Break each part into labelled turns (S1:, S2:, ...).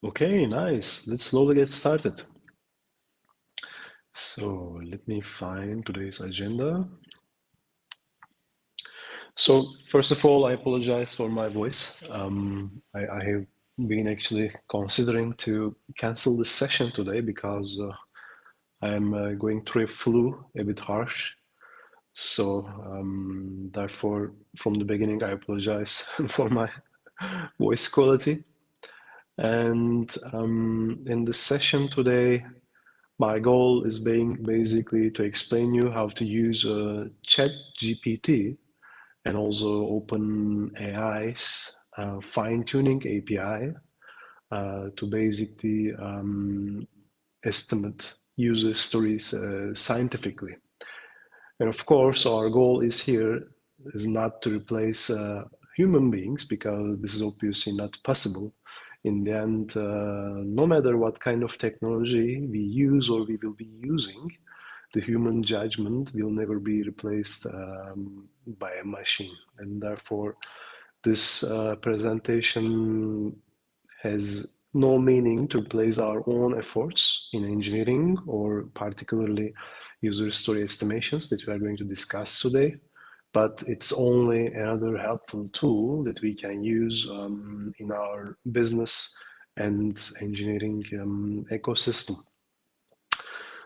S1: Okay, nice. Let's slowly get started. So let me find today's agenda. So first of all, I apologize for my voice. I have been actually considering to cancel this session today because I am going through a flu, a bit harsh. So therefore, from the beginning, I apologize for my voice quality. And in the session today, my goal is basically to explain you how to use ChatGPT and also OpenAI's fine-tuning API to basically estimate user stories scientifically. And of course, our goal is not to replace human beings because this is obviously not possible. In the end, no matter what kind of technology we use or we will be using, the human judgment will never be replaced by a machine. And therefore, this presentation has no meaning to replace our own efforts in engineering or particularly user story estimations that we are going to discuss today. But it's only another helpful tool that we can use in our business and engineering ecosystem.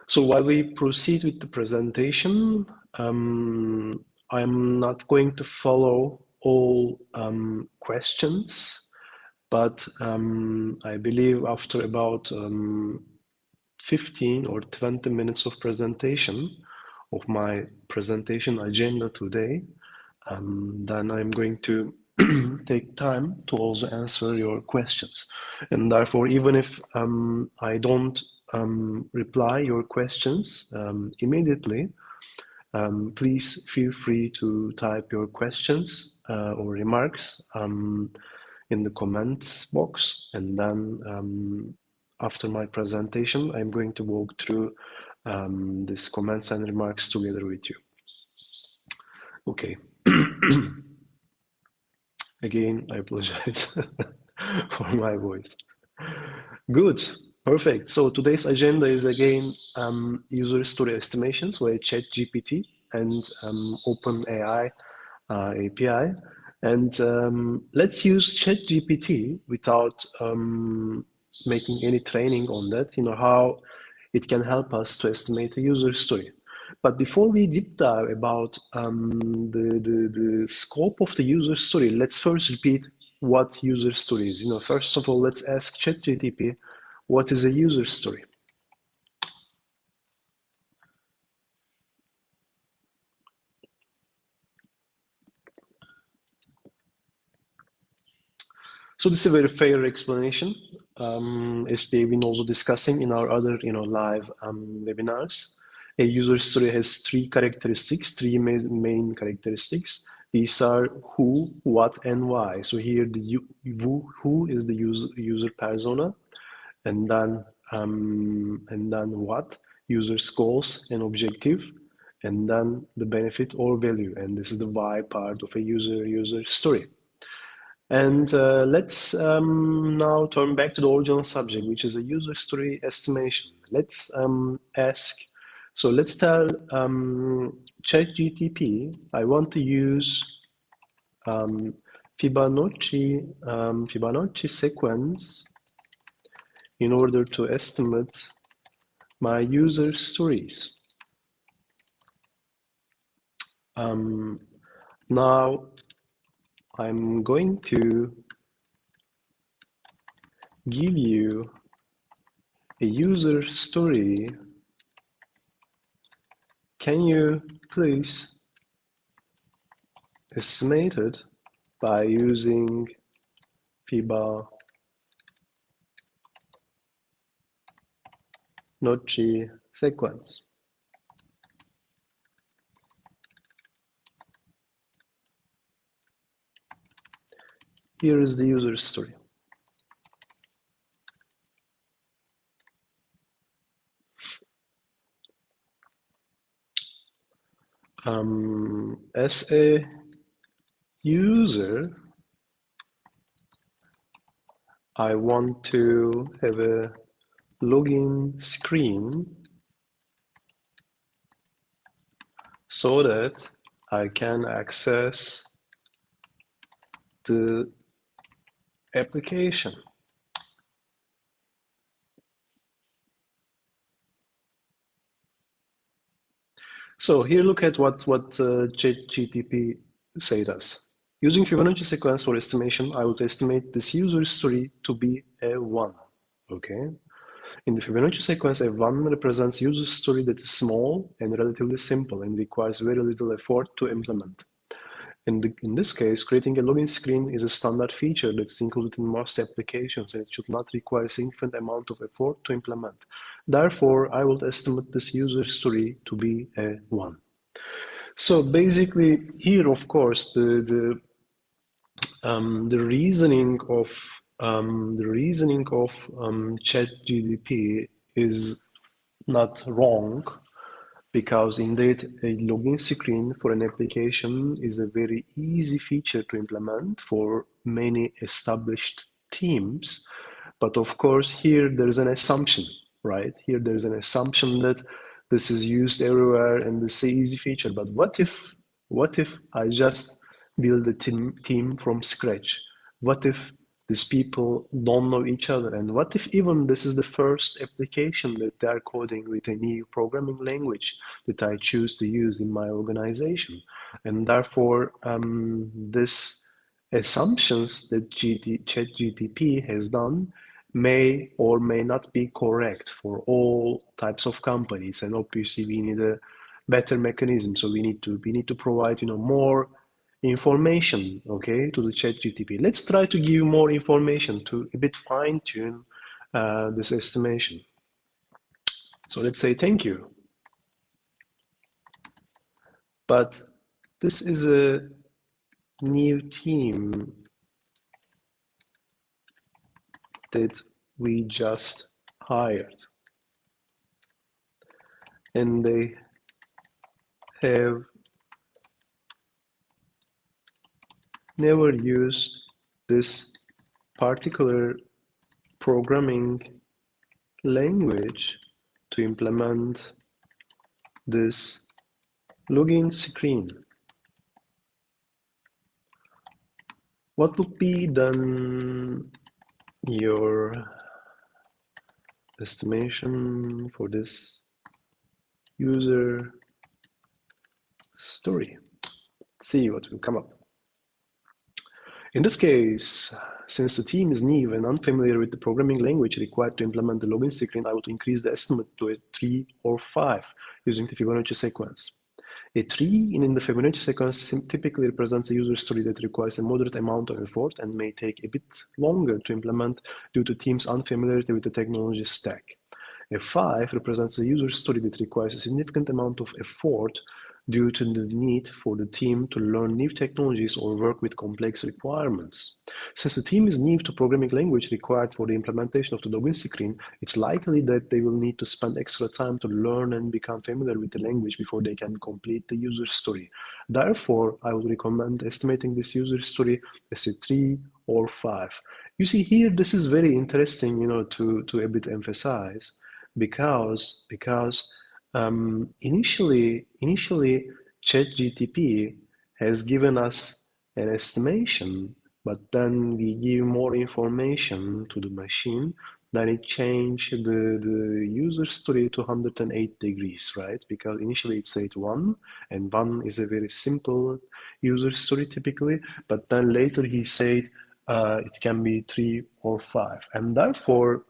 S1: So while we proceed with the presentation, I'm not going to follow all questions, but I believe after about 15 or 20 minutes of presentation of my presentation agenda today, then I'm going to take time to also answer your questions. And therefore, even if I don't reply your questions immediately, please feel free to type your questions or remarks in the comments box. And then after my presentation, I'm going to walk through these comments and remarks together with you. Okay. Again, I apologize for my voice. Good, perfect. So today's agenda is again user story estimations via ChatGPT and OpenAI API. And let's use ChatGPT without making any training on that, how it can help us to estimate a user story. But before we deep dive about the scope of the user story, let's first repeat what user story is. First of all, let's ask ChatGPT, what is a user story? So this is a very fair explanation, as we've been also discussing in our other, live webinars. A user story has three main characteristics. These are who, what, and why. So here the who is the user persona, and then what, user's goals and objective, and then the benefit or value. And this is the why part of a user story. And let's now turn back to the original subject, which is a user story estimation. Let's let's tell ChatGPT, I want to use Fibonacci sequence in order to estimate my user stories. Now I'm going to give you a user story. Can you please estimate it by using Fibonacci sequence? Here is the user story. As a user, I want to have a login screen so that I can access the application. So here look at what ChatGPT said us. Using Fibonacci sequence for estimation, I would estimate this user story to be a 1. Okay. In the Fibonacci sequence, a 1 represents user story that is small and relatively simple and requires very little effort to implement. In this case, creating a login screen is a standard feature that's included in most applications, and it should not require a significant amount of effort to implement. Therefore, I will estimate this user story to be a 1. So basically, here, of course, the reasoning of ChatGPT is not wrong, because indeed a login screen for an application is a very easy feature to implement for many established teams. But of course, here there's an assumption, right? Here there's an assumption that this is used everywhere and this is an easy feature. But what if I just build a team from scratch? What if these people don't know each other? And what if even this is the first application that they are coding with a new programming language that I choose to use in my organization? And therefore, this assumptions that ChatGPT has done may or may not be correct for all types of companies. And obviously, we need a better mechanism. So we need to provide more information, okay, to the ChatGPT. Let's try to give more information to a bit fine tune this estimation. So let's say thank you. But this is a new team that we just hired, and they have never used this particular programming language to implement this login screen. What would be then your estimation for this user story? Let's see what will come up. In this case, since the team is new and unfamiliar with the programming language required to implement the login screen, I would increase the estimate to a 3 or 5 using the Fibonacci sequence. A 3 in the Fibonacci sequence typically represents a user story that requires a moderate amount of effort and may take a bit longer to implement due to teams' unfamiliarity with the technology stack. A 5 represents a user story that requires a significant amount of effort due to the need for the team to learn new technologies or work with complex requirements. Since the team is new to programming language required for the implementation of the login screen, it's likely that they will need to spend extra time to learn and become familiar with the language before they can complete the user story. Therefore, I would recommend estimating this user story as a 3 or 5. You see here, this is very interesting, to a bit emphasize, because initially ChatGPT has given us an estimation, but then we give more information to the machine, then it changed the user story to 108 degrees, right? Because initially it said 1, and 1 is a very simple user story typically, but then later he said it can be 3 or 5, and therefore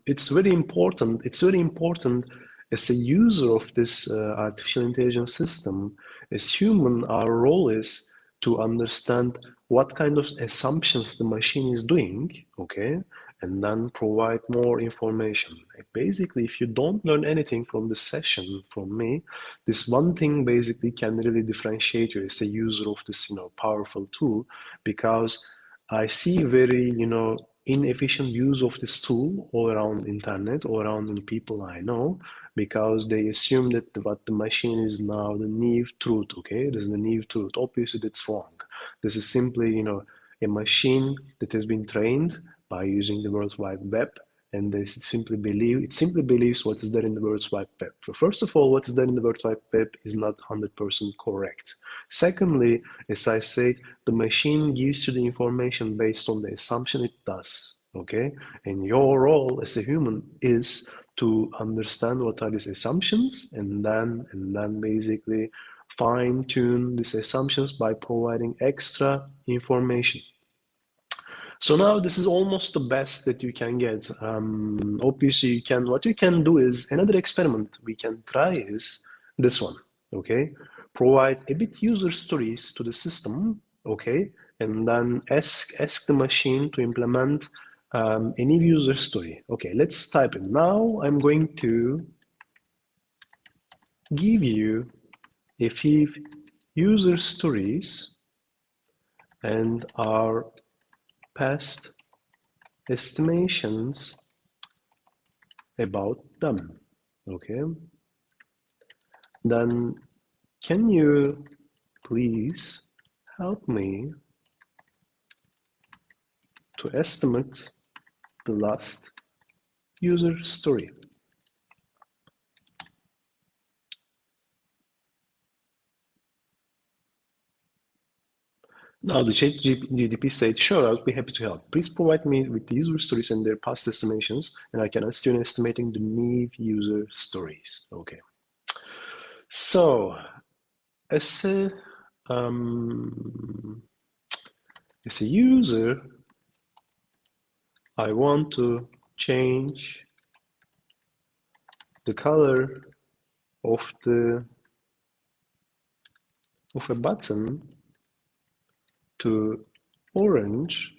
S1: it's very important. It's very important as a user of this artificial intelligence system. As human, our role is to understand what kind of assumptions the machine is doing, okay, and then provide more information. Basically, if you don't learn anything from this session from me, this one thing basically can really differentiate you as a user of this, powerful tool, because I see very, inefficient use of this tool all around internet, all around the people I know, because they assume that what the machine is now the new truth, okay? This is the new truth. Obviously, that's wrong. This is simply, a machine that has been trained by using the World Wide Web, and it simply believes what is there in the World Wide Web. So first of all, what is there in the World Wide Web is not 100% correct. Secondly, as I said, the machine gives you the information based on the assumption it does, okay? And your role as a human is to understand what are these assumptions and then basically fine-tune these assumptions by providing extra information. So now this is almost the best that you can get. Obviously, what you can do is another experiment we can try is this one, okay? Provide a bit user stories to the system, okay? And then ask the machine to implement a new user story. Okay, let's type it. Now I'm going to give you a few user stories and our past estimations about them, okay? Then can you please help me to estimate the last user story? Now the ChatGPT said, sure, I'll be happy to help. Please provide me with the user stories and their past estimations, and I can assist you in estimating the new user stories. Okay. So, as a, um, as a user, I want to change the color of a button to orange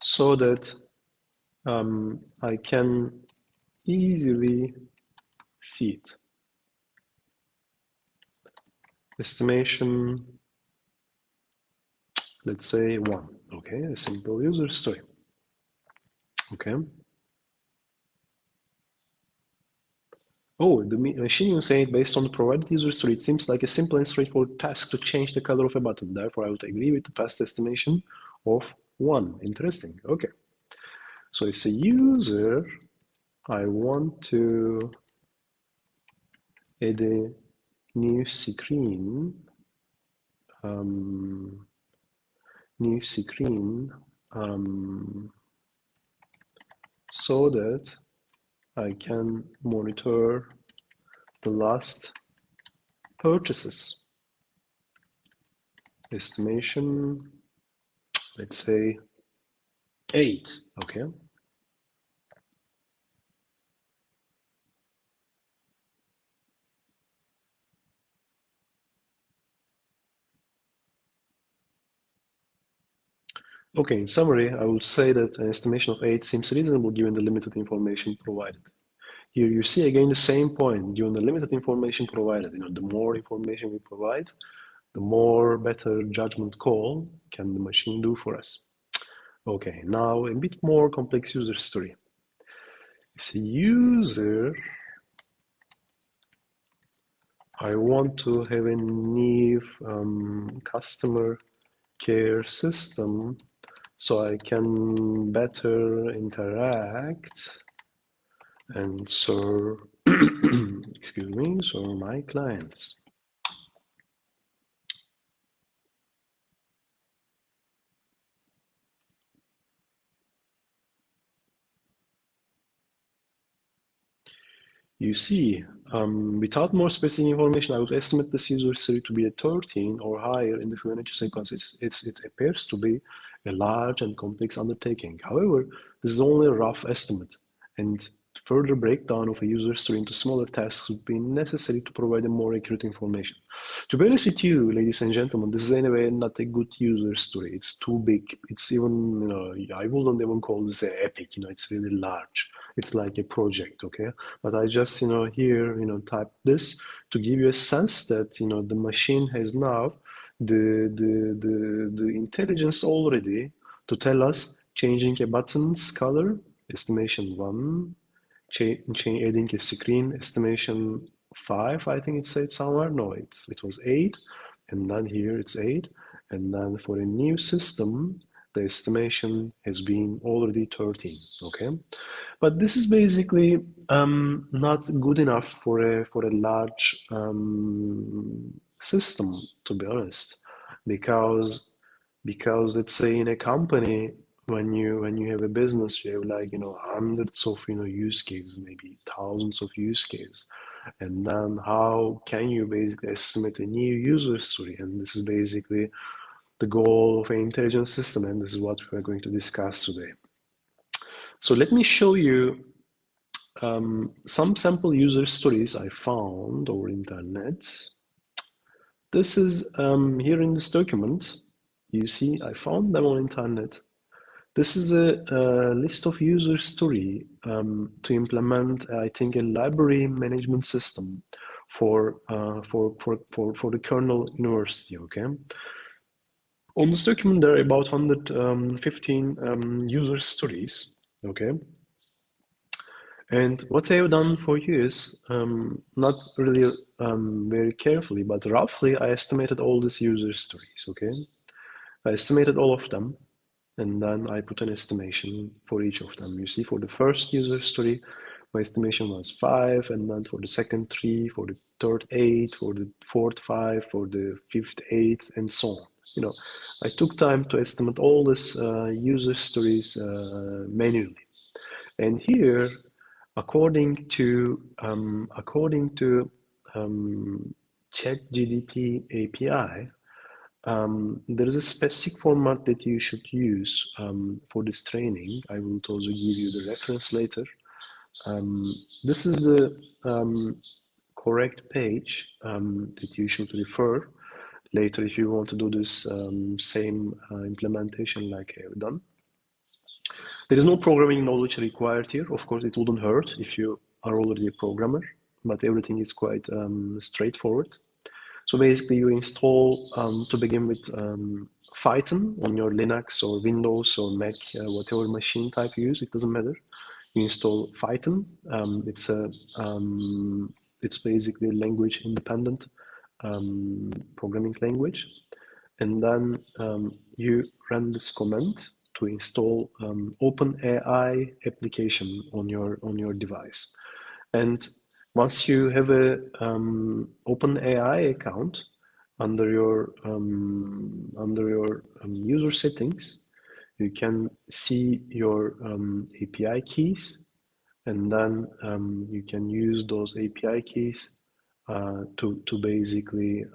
S1: so that I can easily see it. Estimation, let's say 1. Okay, a simple user story. Okay. Oh, the machine is saying based on the provided user story, it seems like a simple and straightforward task to change the color of a button. Therefore, I would agree with the past estimation of 1. Interesting. Okay. So as a user, I want to add a new screen. So that I can monitor the last purchases. Estimation, let's say 8, okay? Okay, in summary, I would say that an estimation of 8 seems reasonable given the limited information provided. Here you see again the same point, given the limited information provided. The more information we provide, the more better judgment call can the machine do for us. Okay, now a bit more complex user story. As a user, I want to have a new customer care system so I can better interact and serve, excuse me, serve my clients. You see, without more specific information, I would estimate this user story to be a 13 or higher in the Fibonacci sequence. It appears to be a large and complex undertaking. However, this is only a rough estimate, and further breakdown of a user story into smaller tasks would be necessary to provide a more accurate information. To be honest with you, ladies and gentlemen, this is anyway not a good user story. It's too big. It's even, I wouldn't even call this an epic. It's really large. It's like a project, okay? But I just, here, type this to give you a sense that, the machine has now the intelligence already to tell us changing a button's color, estimation 1, adding a screen, estimation 5, I think it said somewhere. No, it was 8. and then here it's 8, and then for a new system, the estimation has been already 13, okay? But this is basically not good enough for a large system, to be honest, because let's say in a company, when you have a business, you have like hundreds of use cases, maybe thousands of use cases, and then how can you basically estimate a new user story? And this is basically the goal of an intelligent system, and this is what we're going to discuss today. So let me show you some sample user stories I found over internet. This is here in this document. You see, I found them on internet. This is a list of user story to implement, I think, a library management system for the kernel university. Okay. On this document, there are about 115 user stories. Okay. And what I've done for you is not really very carefully, but roughly, I estimated all these user stories. Okay, I estimated all of them, and then I put an estimation for each of them. You see, for the first user story, my estimation was 5, and then for the second 3, for the third 8, for the fourth 5, for the fifth 8, and so on. I took time to estimate all these user stories manually. And here, according to ChatGPT API, there is a specific format that you should use for this training. I will also give you the reference later. This is the correct page that you should refer later if you want to do this same implementation like I have done. There is no programming knowledge required here. Of course, it wouldn't hurt if you are already a programmer, but everything is quite straightforward. So basically, you install, to begin with, python on your Linux or Windows or Mac, whatever machine type you use, it doesn't matter. You install python. It's basically a language independent programming language. And then you run this command to install OpenAI application on your device. And once you have a OpenAI account under your user settings, you can see your API keys, and then you can use those API keys to basically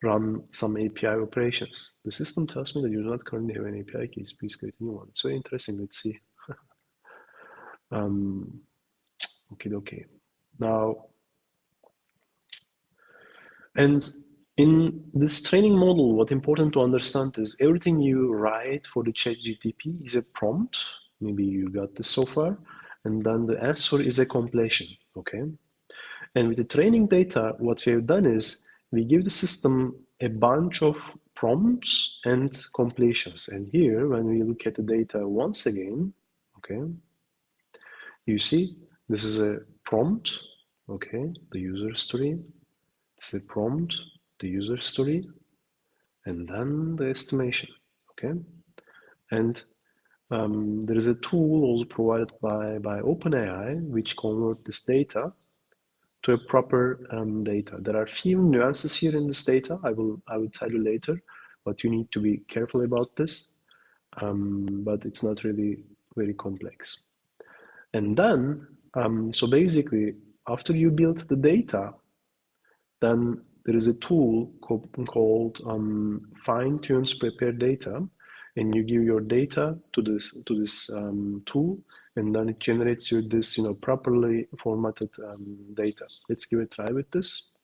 S1: run some API operations. The system tells me that you do not currently have any API keys. Please create a new one. It's very interesting. Let's see. Okay. Now, and in this training model, what's important to understand is everything you write for the ChatGPT is a prompt. Maybe you got this so far, and then the answer is a completion. Okay. And with the training data, what we have done is we give the system a bunch of prompts and completions. And here, when we look at the data once again, okay, you see this is a prompt, okay, the user story. It's a prompt, the user story, and then the estimation, okay. And there is a tool also provided by OpenAI which converts this data to a proper data. There are few nuances here in this data. I will tell you later, but you need to be careful about this. But it's not really very complex. And then, so basically, after you build the data, then there is a tool called fine-tunes prepare data, and you give your data to this tool, and then it generates you this properly formatted data. Let's give it a try with this.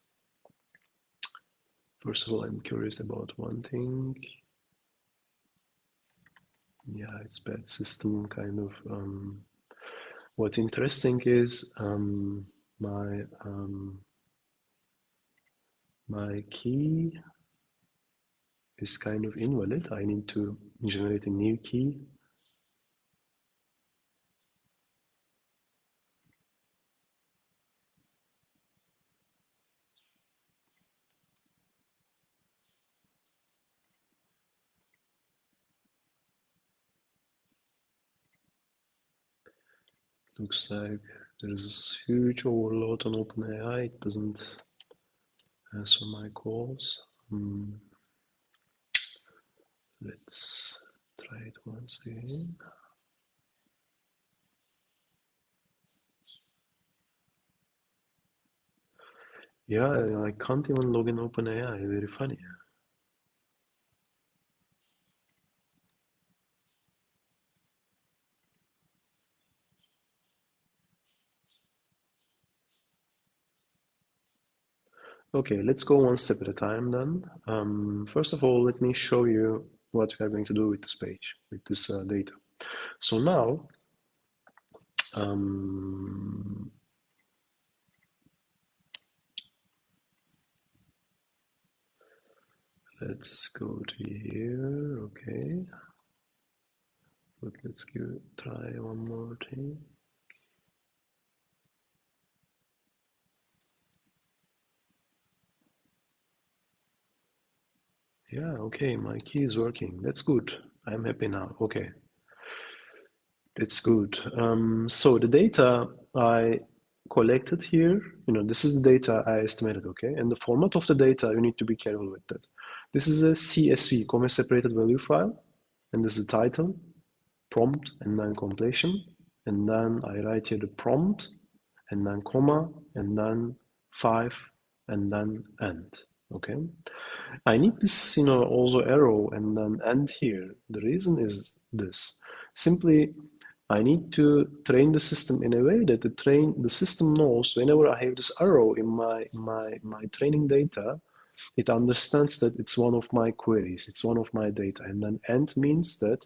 S1: First of all, I'm curious about one thing. Yeah, it's bad system kind of. What's interesting is my key is kind of invalid. I need to generate a new key. Looks like there's huge overload on OpenAI. It doesn't answer my calls. Let's try it once again. Yeah, I can't even log in OpenAI. Very funny. Okay, let's go one step at a time then. First of all, let me show you what we are going to do with this page, with this data. So now, um, let's go to here, okay. But let's try one more thing. Yeah, okay, my key is working. That's good. I'm happy now. Okay, that's good. So the data I collected here, this is the data I estimated, okay? And the format of the data, you need to be careful with that. This is a CSV, comma separated value file, and this is the title, prompt, and then completion. And then I write here the prompt, and then comma, and then 5, and then end, okay? I need this, also arrow and then end here. The reason is this. Simply, I need to train the system in a way that the system knows whenever I have this arrow in my training data, it understands that it's one of my queries, it's one of my data. And then end means that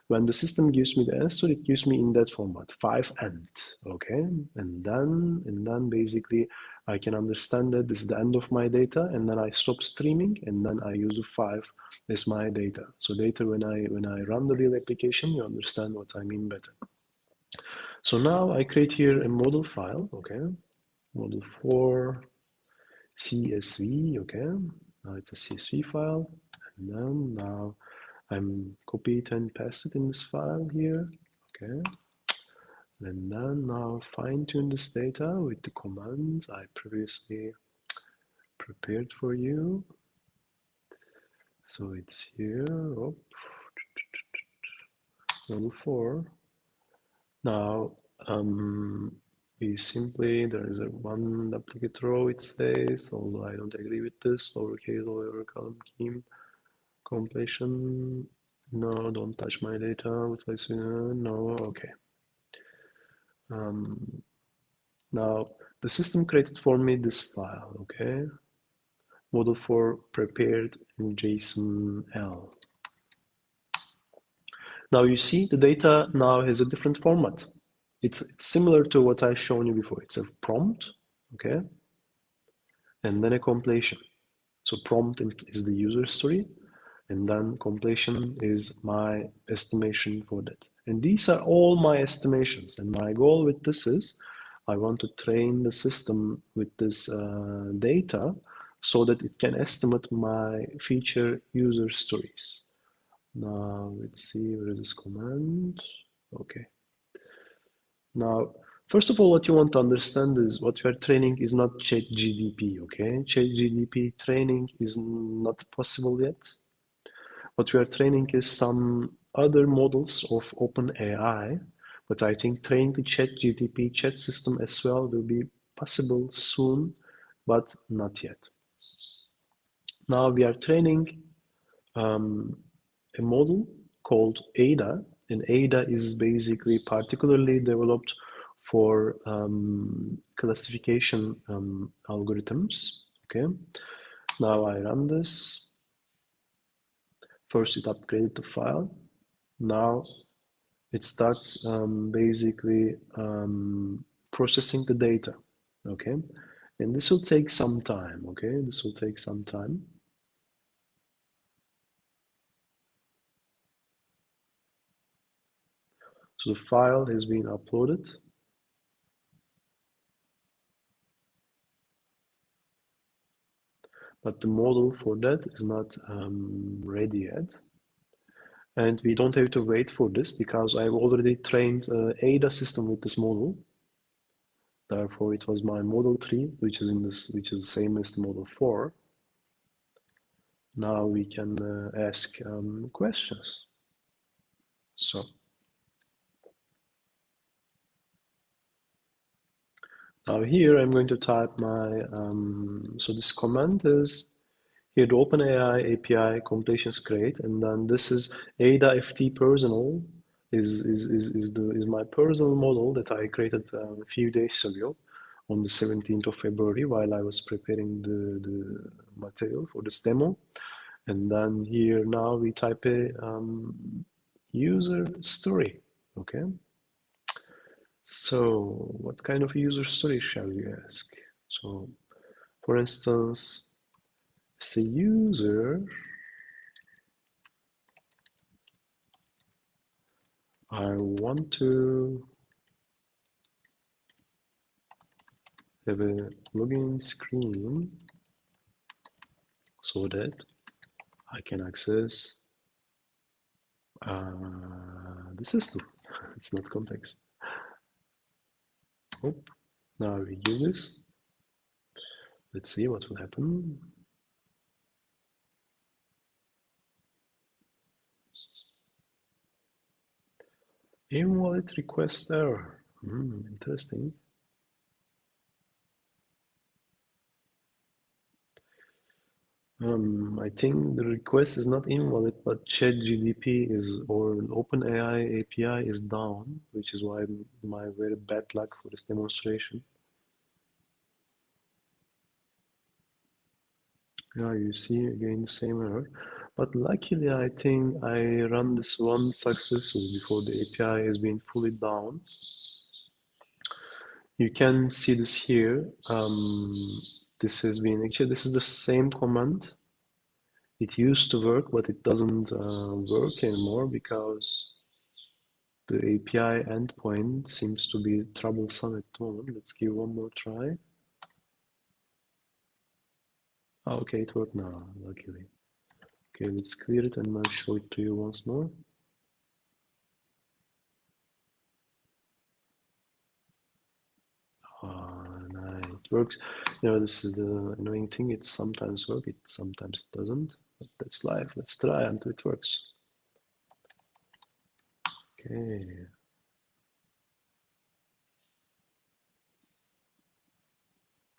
S1: when the system gives me the answer, it gives me in that format, 5 end, okay? And then basically I can understand that this is the end of my data, and then I stop streaming, and then I use the 5 as my data. So later when I run the real application, you understand what I mean better. So now I create here a model file, okay? Model for CSV, okay? Now it's a CSV file, and then now I'm copy it and paste it in this file here, okay? And then now fine tune this data with the commands I previously prepared for you. So it's here, oh, model 4. Now, there is a one duplicate row, it says, although I don't agree with this, lowercase, lower column scheme, completion, no, don't touch my data, replacing, no, okay. Now, the system created for me this file, okay? Model for prepared in JSON-L. Now you see the data now has a different format. It's similar to what I've shown you before. It's a prompt, okay? And then a completion. So prompt is the user story, and then completion is my estimation for that. And these are all my estimations. And my goal with this is I want to train the system with this data so that it can estimate my feature user stories. Now let's see where is this command. Okay. Now, first of all, what you want to understand is what you are training is not ChatGPT, okay? ChatGPT training is not possible yet. What we are training is some other models of OpenAI, but I think training the ChatGPT chat system as well will be possible soon, but not yet. Now we are training a model called ADA, and ADA is basically particularly developed for classification algorithms. Okay, now I run this. First, it upgraded the file. Now it starts basically processing the data. Okay, and this will take some time. Okay, this will take some time. So the file has been uploaded. But the model for that is not ready yet. And we don't have to wait for this because I've already trained ADA system with this model. Therefore, it was my model 3, which is the same as the model 4. Now we can ask questions. So now here I'm going to type my, so this command is here the OpenAI API completion is great, and then this is ADA FT personal is my personal model that I created a few days ago on the 17th of February while I was preparing the material for this demo. And then here now we type a user story, okay? So what kind of user story shall we ask? So for instance, as a user, I want to have a login screen so that I can access the system. It's not complex. Oh, now we give this. Let's see what will happen. Invalid request error. Interesting. I think the request is not invalid, but ChatGPT is or OpenAI API is down, which is why my very bad luck for this demonstration. Yeah, you see again the same error. But luckily, I think I run this one successfully before the API has been fully down. You can see this here. This has been actually this is the same command. It used to work, but it doesn't work anymore because the API endpoint seems to be troublesome at the moment. Let's give one more try. Okay, it worked now, luckily. Okay, let's clear it and I'll show it to you once more. It works. You know, this is the annoying thing. It sometimes works, sometimes it doesn't. But that's life. Let's try until it works. Okay.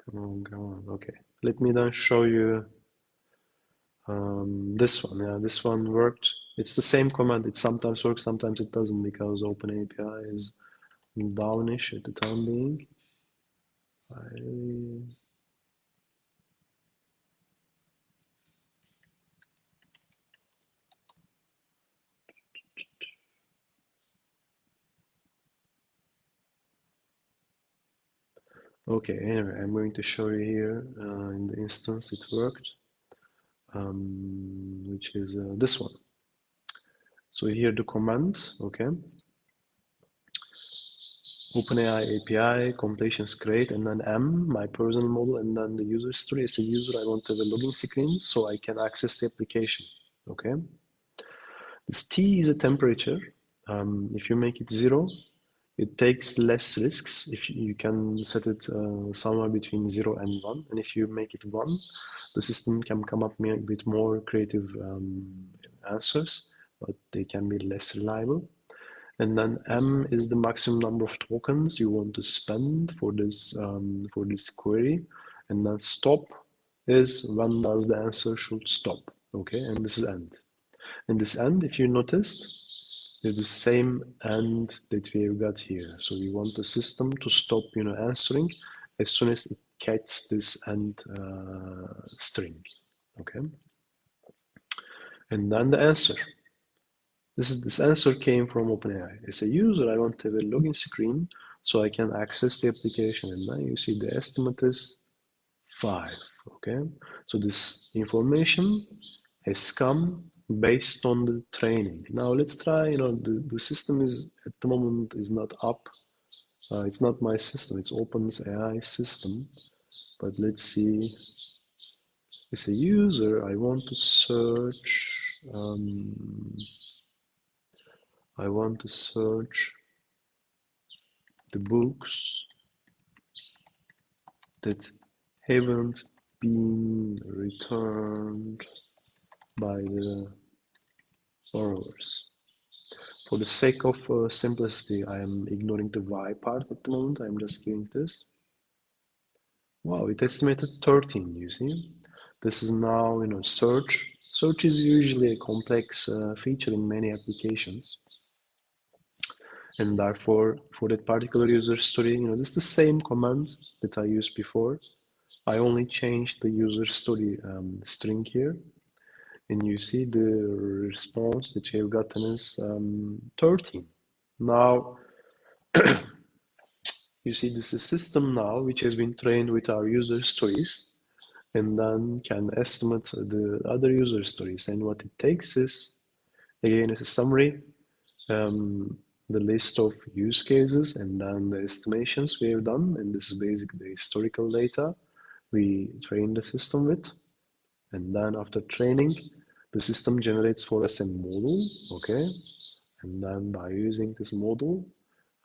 S1: Come on, come on. Okay. Let me then show you this one. Yeah, this one worked. It's the same command. It sometimes works, sometimes it doesn't because OpenAPI is downish at the time being. Okay, anyway, I'm going to show you here in the instance it worked, which is this one. So here the command, okay. OpenAI API, completions great, and then M, my personal model, and then the user story. As a user, I want to have a login screen so I can access the application, okay. This T is a temperature. If you make it 0, it takes less risks. If you can set it somewhere between 0 and 1, and if you make it 1, the system can come up with more creative answers, but they can be less reliable. And then M is the maximum number of tokens you want to spend for this query, and then stop is when does the answer should stop. Okay, and this is end. And this end, if you noticed, is the same end that we have got here. So we want the system to stop, answering as soon as it catches this end string. Okay, and then the answer. This answer came from OpenAI. As a user, I want to have a login screen so I can access the application. And then you see the estimate is 5. Okay, so this information has come based on the training. Now let's try. The system is at the moment is not up. It's not my system. It's OpenAI system. But let's see. As a user, I want to search. I want to search the books that haven't been returned by the borrowers. For the sake of simplicity, I am ignoring the why part at the moment. I'm just giving this. Wow, it estimated 13, you see. This is now, search. Search is usually a complex feature in many applications. And therefore, for that particular user story, this is the same command that I used before. I only changed the user story string here. And you see the response that you have gotten is 13. Now, you see this is a system now which has been trained with our user stories and then can estimate the other user stories. And what it takes is, again, as a summary, the list of use cases and then the estimations we have done. And this is basically the historical data we trained the system with. And then after training, the system generates for us a model, okay? And then by using this model,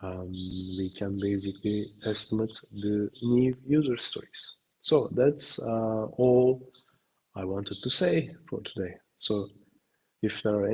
S1: we can basically estimate the new user stories. So that's all I wanted to say for today. So if there are any